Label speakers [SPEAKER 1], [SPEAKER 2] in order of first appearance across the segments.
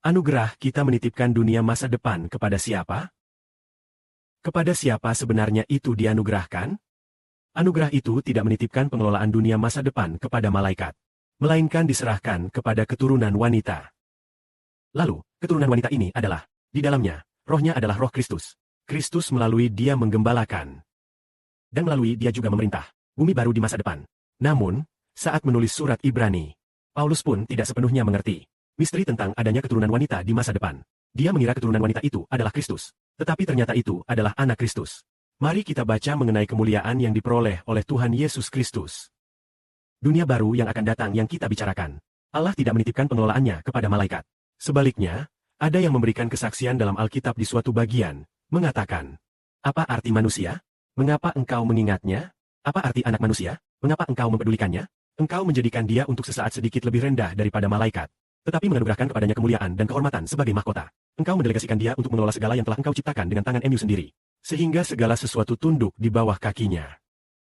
[SPEAKER 1] Anugerah kita menitipkan dunia masa depan kepada siapa? Kepada siapa sebenarnya itu dianugerahkan? Anugerah itu tidak menitipkan pengelolaan dunia masa depan kepada malaikat, melainkan diserahkan kepada keturunan wanita. Lalu, keturunan wanita ini adalah, di dalamnya, rohnya adalah roh Kristus. Kristus melalui dia menggembalakan. Dan melalui dia juga memerintah, bumi baru di masa depan. Namun, saat menulis surat Ibrani, Paulus pun tidak sepenuhnya mengerti misteri tentang adanya keturunan wanita di masa depan. Dia mengira keturunan wanita itu adalah Kristus. Tetapi ternyata itu adalah anak Kristus. Mari kita baca mengenai kemuliaan yang diperoleh oleh Tuhan Yesus Kristus. Dunia baru yang akan datang yang kita bicarakan. Allah tidak menitipkan pengelolaannya kepada malaikat. Sebaliknya, ada yang memberikan kesaksian dalam Alkitab di suatu bagian, mengatakan, "Apa arti manusia? Mengapa engkau mengingatnya? Apa arti anak manusia? Mengapa engkau mempedulikannya? Engkau menjadikan dia untuk sesaat sedikit lebih rendah daripada malaikat, tetapi menganugerahkan kepadanya kemuliaan dan kehormatan sebagai mahkota. Engkau mendelegasikan dia untuk mengelola segala yang telah engkau ciptakan dengan tangan-Mu sendiri, sehingga segala sesuatu tunduk di bawah kakinya.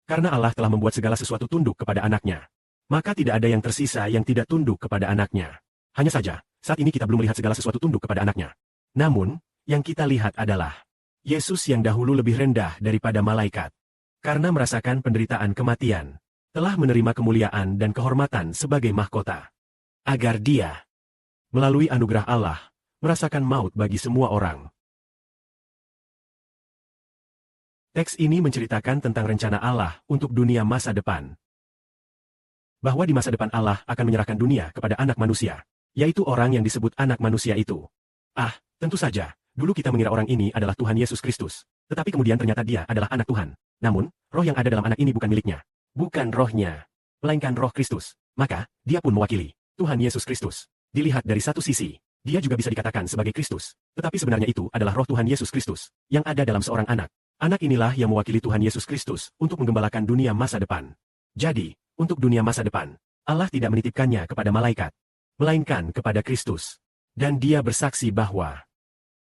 [SPEAKER 1] Karena Allah telah membuat segala sesuatu tunduk kepada anaknya, maka tidak ada yang tersisa yang tidak tunduk kepada anaknya. Hanya saja, saat ini kita belum melihat segala sesuatu tunduk kepada anaknya. Namun, yang kita lihat adalah Yesus yang dahulu lebih rendah daripada malaikat, karena merasakan penderitaan kematian, telah menerima kemuliaan dan kehormatan sebagai mahkota. Agar dia, melalui anugerah Allah, merasakan maut bagi semua orang. Teks ini menceritakan tentang rencana Allah untuk dunia masa depan. Bahwa di masa depan Allah akan menyerahkan dunia kepada anak manusia, yaitu orang yang disebut anak manusia itu. Tentu saja, dulu kita mengira orang ini adalah Tuhan Yesus Kristus, tetapi kemudian ternyata dia adalah anak Tuhan. Namun, roh yang ada dalam anak ini bukan miliknya. Bukan rohnya, melainkan roh Kristus. Maka, dia pun mewakili Tuhan Yesus Kristus. Dilihat dari satu sisi, dia juga bisa dikatakan sebagai Kristus. Tetapi sebenarnya itu adalah roh Tuhan Yesus Kristus, yang ada dalam seorang anak. Anak inilah yang mewakili Tuhan Yesus Kristus untuk menggembalakan dunia masa depan. Jadi, untuk dunia masa depan, Allah tidak menitipkannya kepada malaikat, melainkan kepada Kristus. Dan dia bersaksi bahwa,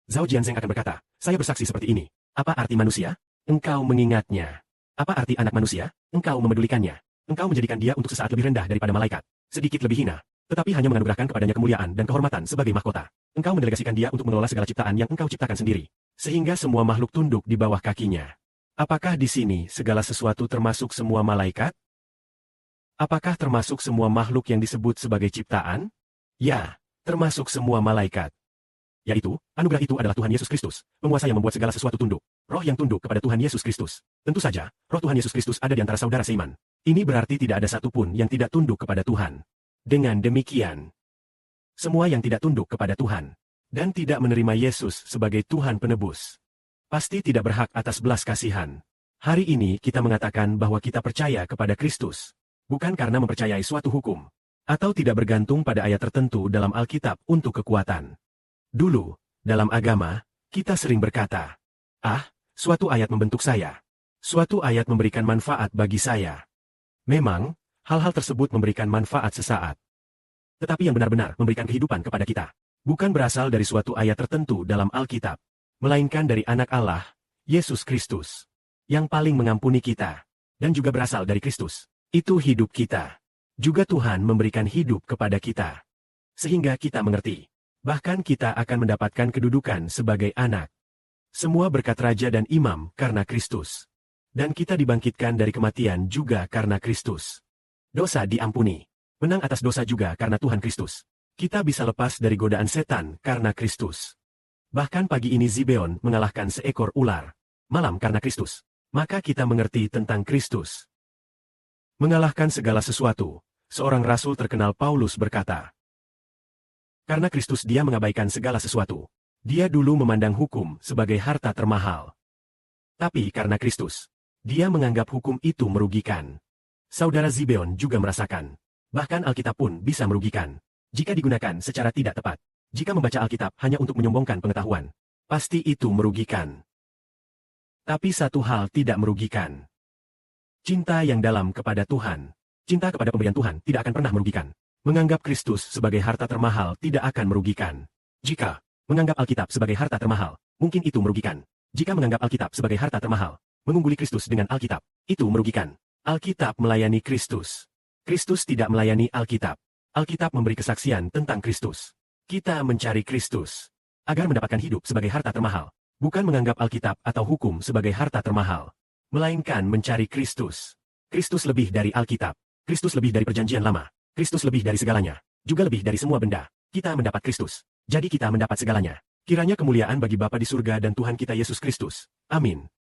[SPEAKER 1] Zhao Jianzheng akan berkata, "Saya bersaksi seperti ini. Apa arti manusia? Engkau mengingatnya. Apa arti anak manusia? Engkau memedulikannya. Engkau menjadikan dia untuk sesaat lebih rendah daripada malaikat, sedikit lebih hina, tetapi hanya menganugerahkan kepadanya kemuliaan dan kehormatan sebagai mahkota. Engkau mendelegasikan dia untuk mengelola segala ciptaan yang engkau ciptakan sendiri, sehingga semua makhluk tunduk di bawah kakinya." Apakah di sini segala sesuatu termasuk semua malaikat? Apakah termasuk semua makhluk yang disebut sebagai ciptaan? Ya, termasuk semua malaikat. Yaitu, anugerah itu adalah Tuhan Yesus Kristus, penguasa yang membuat segala sesuatu tunduk, roh yang tunduk kepada Tuhan Yesus Kristus. Tentu saja, roh Tuhan Yesus Kristus ada di antara saudara seiman. Ini berarti tidak ada satupun yang tidak tunduk kepada Tuhan. Dengan demikian, semua yang tidak tunduk kepada Tuhan, dan tidak menerima Yesus sebagai Tuhan penebus, pasti tidak berhak atas belas kasihan. Hari ini kita mengatakan bahwa kita percaya kepada Kristus, bukan karena mempercayai suatu hukum, atau tidak bergantung pada ayat tertentu dalam Alkitab untuk kekuatan. Dulu, dalam agama, kita sering berkata, suatu ayat membentuk saya. Suatu ayat memberikan manfaat bagi saya. Memang, hal-hal tersebut memberikan manfaat sesaat. Tetapi yang benar-benar memberikan kehidupan kepada kita, bukan berasal dari suatu ayat tertentu dalam Alkitab, melainkan dari anak Allah, Yesus Kristus, yang paling mengampuni kita, dan juga berasal dari Kristus. Itu hidup kita. Juga Tuhan memberikan hidup kepada kita, sehingga kita mengerti. Bahkan kita akan mendapatkan kedudukan sebagai anak. Semua berkat raja dan imam karena Kristus. Dan kita dibangkitkan dari kematian juga karena Kristus. Dosa diampuni. Menang atas dosa juga karena Tuhan Kristus. Kita bisa lepas dari godaan setan karena Kristus. Bahkan pagi ini Zibeon mengalahkan seekor ular. Malam karena Kristus. Maka kita mengerti tentang Kristus. Mengalahkan segala sesuatu. Seorang rasul terkenal Paulus berkata, karena Kristus dia mengabaikan segala sesuatu. Dia dulu memandang hukum sebagai harta termahal. Tapi karena Kristus, dia menganggap hukum itu merugikan. Saudara Zibeon juga merasakan. Bahkan Alkitab pun bisa merugikan, jika digunakan secara tidak tepat. Jika membaca Alkitab hanya untuk menyombongkan pengetahuan, pasti itu merugikan. Tapi satu hal tidak merugikan. Cinta yang dalam kepada Tuhan. Cinta kepada pemberian Tuhan tidak akan pernah merugikan. Menganggap Kristus sebagai harta termahal tidak akan merugikan. Jika menganggap Alkitab sebagai harta termahal, mungkin itu merugikan. Jika menganggap Alkitab sebagai harta termahal, mengungguli Kristus dengan Alkitab, itu merugikan. Alkitab melayani Kristus. Kristus tidak melayani Alkitab. Alkitab memberi kesaksian tentang Kristus. Kita mencari Kristus agar mendapatkan hidup sebagai harta termahal. Bukan menganggap Alkitab atau hukum sebagai harta termahal, melainkan mencari Kristus. Kristus lebih dari Alkitab. Kristus lebih dari Perjanjian Lama. Kristus lebih dari segalanya. Juga lebih dari semua benda. Kita mendapat Kristus. Jadi kita mendapat segalanya. Kiranya kemuliaan bagi Bapa di surga dan Tuhan kita Yesus Kristus. Amin.